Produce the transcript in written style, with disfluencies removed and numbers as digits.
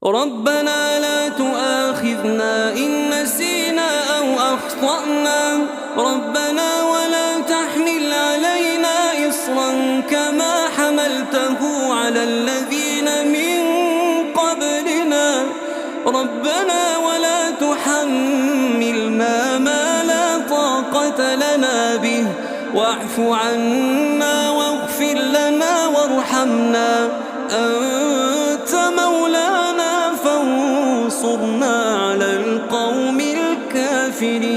ربنا لا تؤاخذنا إن نسينا أو أخطأنا ربنا ولا تحمل علينا إصرا كما حملته على الذين من قبلنا ربنا ولا تحملنا ما لا طاقة لنا به واعف عنا واغفر لنا وارحمنا أنت مولانا فانصرنا على القوم الكافرين.